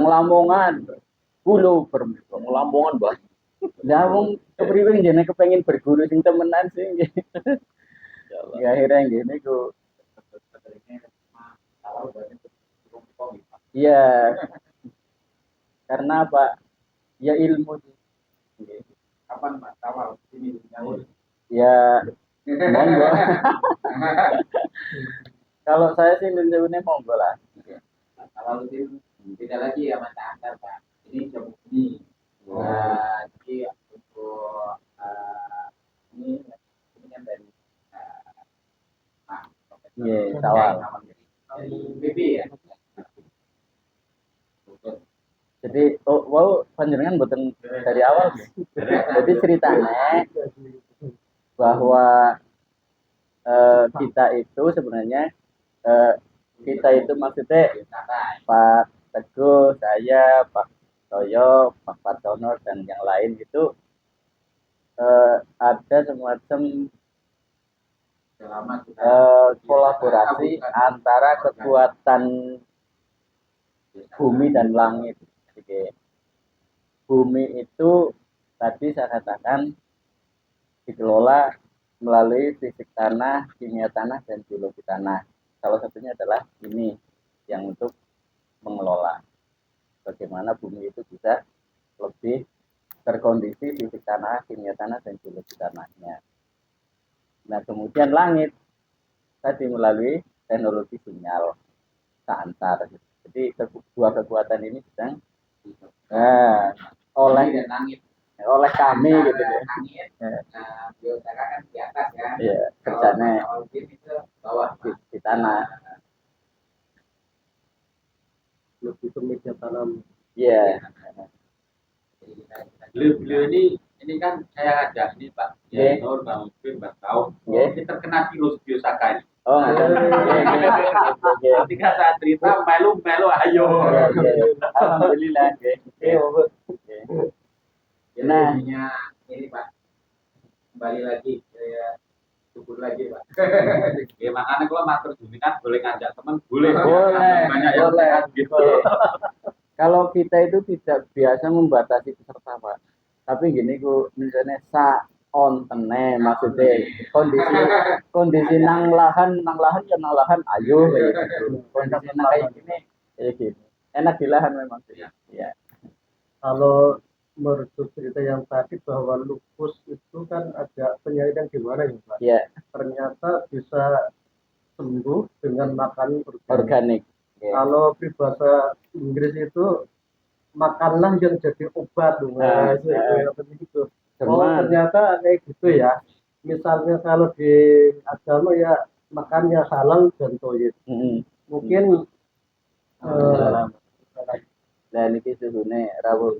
Lamongan kulo Lamongan Mbah. Lah wong kepriwe jene kepengin berguru sing temenan sih. Ya akhirnya gini ku. Iya, karena apa? Ya ilmu sih. Kapan Pak awal ini nyaur? Ya monggo. Kalau saya sih menjauhnya monggo lah. Kalau itu beda lagi ya mata antar Pak. Ini jamu ini. Nah, jadi untuk ini kan dari Iya, sawal. dari BB ya. Jadi wow panjenengan mboten dari awal. Jadi ceritanya bahwa kita itu sebenarnya kita itu maksudnya Pak Teguh, saya, Pak Toyo, Pak Patono dan yang lain itu ada semacam kolaborasi antara kekuatan bumi dan langit. Jadi, bumi itu tadi saya katakan dikelola melalui fisik tanah, kimia tanah, dan geologi tanah. Salah satunya adalah ini yang untuk mengelola bagaimana bumi itu bisa lebih terkondisi fisik tanah, kimia tanah, dan geologi tanahnya. Nah kemudian langit tadi melalui teknologi sinyal antar. Jadi dua kekuatan ini sedang oleh kami gitu ya. Biosaka kan di atas ya. Iya, kerjanya itu bawah di tanah. Lebih ke media tanam. Iya. Beliau ini kan saya ada ini Pak. Ya, Nur Bang Mungkin Mbak tahu. Ini terkena virus biosaka ini. Oh, ketika saya cerita melu ayo. Alhamdulillah. Nah, ini Pak kembali lagi saya syukur lagi Pak. Ya makanya kalau matur gini kan boleh ngajak teman boleh banyak yang sehat gitu. Kalau kita itu tidak biasa membatasi peserta Pak, tapi gini ku misalnya on tene maksudnya kondisi nang lahan ya nang lahan ayo gitu. Kondisi nang kayak gini gitu. Enak di lahan memang sih. Ya. Kalau merujuk cerita yang tadi bahwa lupus itu kan ada penyakit yang gimana ya Pak? Iya. Ternyata bisa sembuh dengan makan organik. Yeah. Kalau peribahasa Inggris itu makanlah yang jadi obat begitu. Oh ternyata kayak gitu ya. Misalnya kalau di agama ya makannya halal dan thayyib. Mungkin nah ini suhunya rawuh.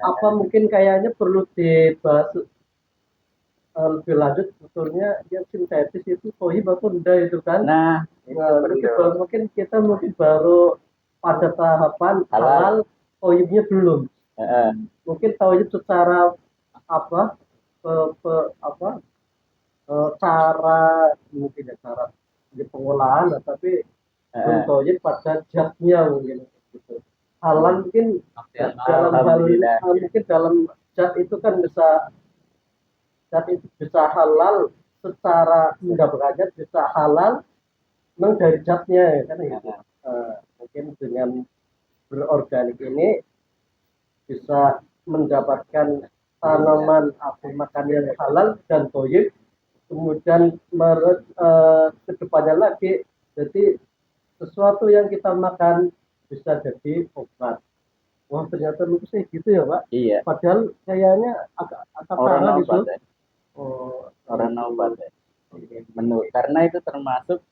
Apa mungkin kayaknya perlu dibahas lebih lanjut sebetulnya yang sintetis itu thayyib atau enggak itu kan? Nah mungkin kita baru pada tahapan halal, thayyibnya belum. Mungkin thayyib secara cara mungkin ya cara di pengolahan, tapi belum thayyib pada zatnya mungkin gitu. Halal mungkin dalam mungkin dalam zat itu kan bisa halal secara mendapatkannya bisa halal memang dari zatnya ya kan gitu. Mungkin dengan berorganik ini bisa mendapatkan tanaman makan yang halal dan thayyib, kemudian kedepannya lagi jadi sesuatu yang kita makan bisa jadi obat. Wah ternyata lupusnya gitu ya Pak. Iya. Padahal kayaknya agak orang itu. Orang obat. Menurut karena itu termasuk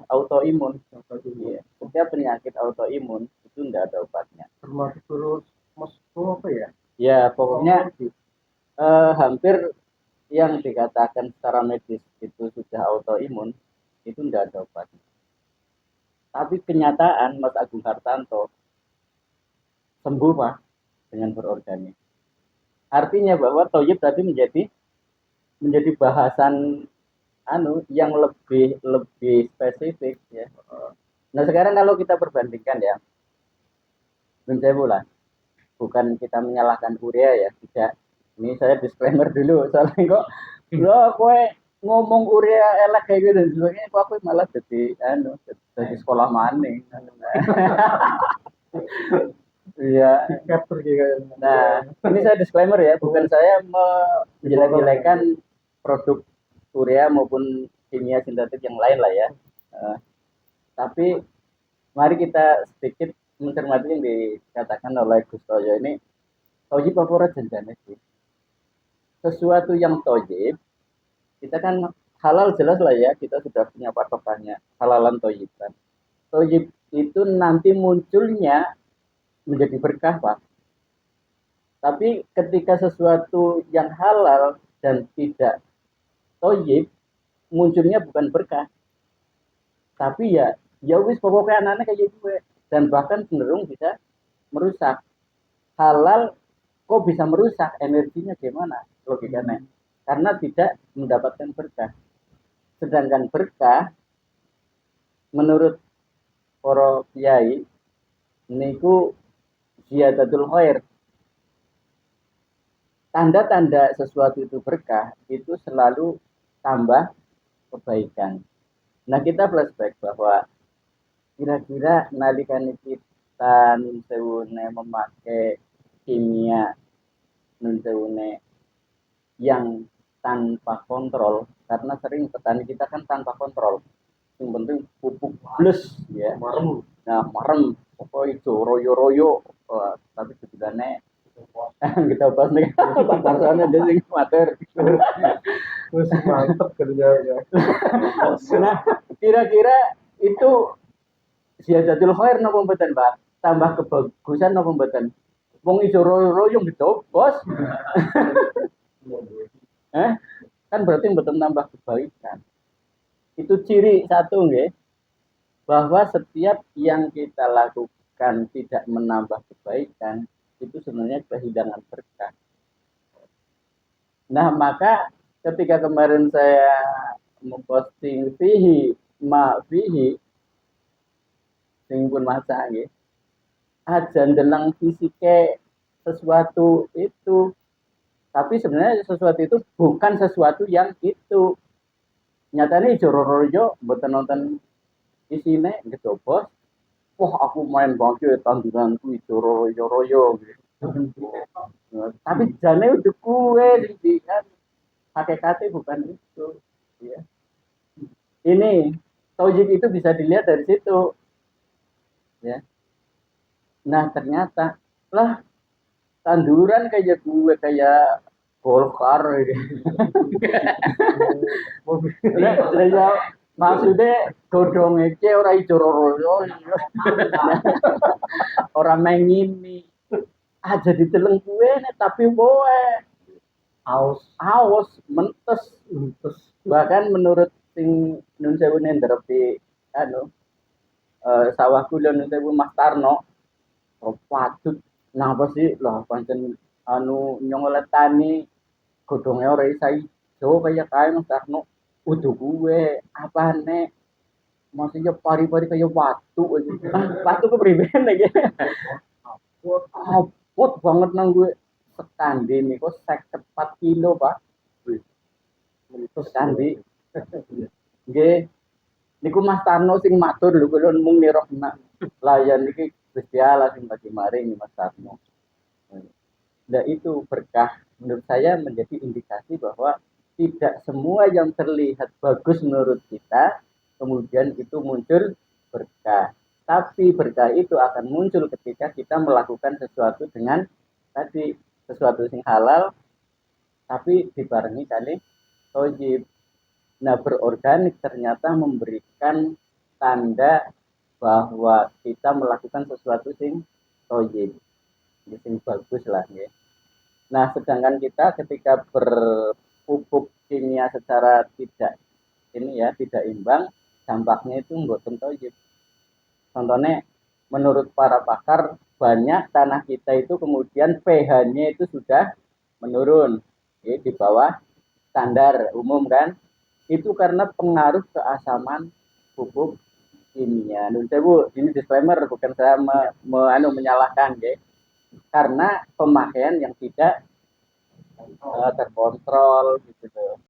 autoimun. Iya. Setiap penyakit autoimun itu enggak ada obatnya. Termasuk terus apa ya? Ya pokoknya hampir yang dikatakan secara medis itu sudah autoimun itu enggak ada obatnya. Tapi kenyataan Mas Agung Hartanto sembuh Pak dengan berorganik. Artinya bahwa thayyib tadi menjadi bahasan yang lebih spesifik ya. Nah sekarang kalau kita perbandingkan ya, Buncewu lah, bukan kita menyalahkan urea ya, tidak. Ini saya disclaimer dulu, soalnya kok lo kowe ngomong urea elek kayak gitu dan sebagainya, kok aku malah jadi sekolah maning. Iya. Tiket pergi kayaknya. Nah, ini saya disclaimer ya, bukan saya menjelek-jelekan produk urea maupun kimia sintetik yang lain lah ya. Tapi mari kita sedikit mencermati yang dikatakan oleh Gus Toyo ini. Tojib apa ora janjane sih? Sesuatu yang tojib, kita kan halal jelas lah ya, kita sudah punya patokannya, halalan toyiban. Tojib itu nanti munculnya menjadi berkah, Pak. Tapi ketika sesuatu yang halal dan tidak toyib, munculnya bukan berkah. Tapi ya wis pokoknya anaknya kayak gue. Dan bahkan cenderung bisa merusak. Halal kok bisa merusak, energinya gimana logikanya? Karena tidak mendapatkan berkah. Sedangkan berkah menurut para kiai niku ziyadatul khair. Tanda-tanda sesuatu itu berkah itu selalu tambah kebaikan. Nah kita flashback bahwa kira-kira nalikan kita nunsewune memakai kimia nunsewune yang tanpa kontrol, karena sering petani kita kan tanpa kontrol, yang penting pupuk plus ya, nah marem pokoknya itu royo-royo, tapi sebenarnya kita bahas nih pasangannya dia sing mater. Wis mantep kerjanya. Nah kira-kira itu ziyadatul khair napa mboten, Pak? Tambah kebagusan napa mboten? Wong iso royo-royo gitu, Bos. Kan berarti mboten nambah kebaikan. Itu ciri satu nggih, bahwa setiap yang kita lakukan tidak menambah kebaikan, itu sebenarnya kehilangan berkah. Nah, maka ketika kemarin saya memposting fihi ma fihi sing pun maca nggih, aja ndeleng fisike sesuatu itu, tapi sebenarnya sesuatu itu bukan sesuatu yang itu. Nyatanya Jororojo mboten nonton isine gitu, Bos. Wah, aku main banget tanduranku Jororojo gitu. Tapi jane udah kue sih kan, hakikatnya bukan itu ya. Ini taujib itu bisa dilihat dari situ ya. Nah ternyata lah tanduran kayak gue kayak Golkar gitu. Ya, maksudnya godong ece ora ijo royo orang mengini aja diteleng gue nih tapi boe aus mentes bahkan menurut sing nun sewu nendrep di anu sawah kula nun sewu Mas Tarno patut napa sih lah pancen anu nyongoletani godhonge ora isa ijo kaya kae Mas Tarno udah gue apa nek maksudnya pari-pari kayak watu watu kepriben lagi apot banget nang gue sekandi nih kok 54 kilo Pak terus kandi nggih niku Mas Tarno sing matur lho kula mung nirokna layan iki Gusti Allah sing bagi maring Mas Tarno. Nah itu berkah menurut saya menjadi indikasi bahwa tidak semua yang terlihat bagus menurut kita kemudian itu muncul berkah. Tapi berkah itu akan muncul ketika kita melakukan sesuatu dengan tadi sesuatu yang halal tapi dibarengi kali thayyib. Nah, berorganik ternyata memberikan tanda bahwa kita melakukan sesuatu yang thayyib. Yang bagus lah ya. Nah, sedangkan kita ketika berpupuk kimia secara tidak imbang, dampaknya itu mboten thayyib. Contohnya menurut para pakar banyak tanah kita itu kemudian pH-nya itu sudah menurun ya, di bawah standar umum kan. Itu karena pengaruh keasaman pupuk kimia. Nun sewu, ini disclaimer bukan saya menyalahkan, ya. Karena pemakaian yang tidak terkontrol gitu.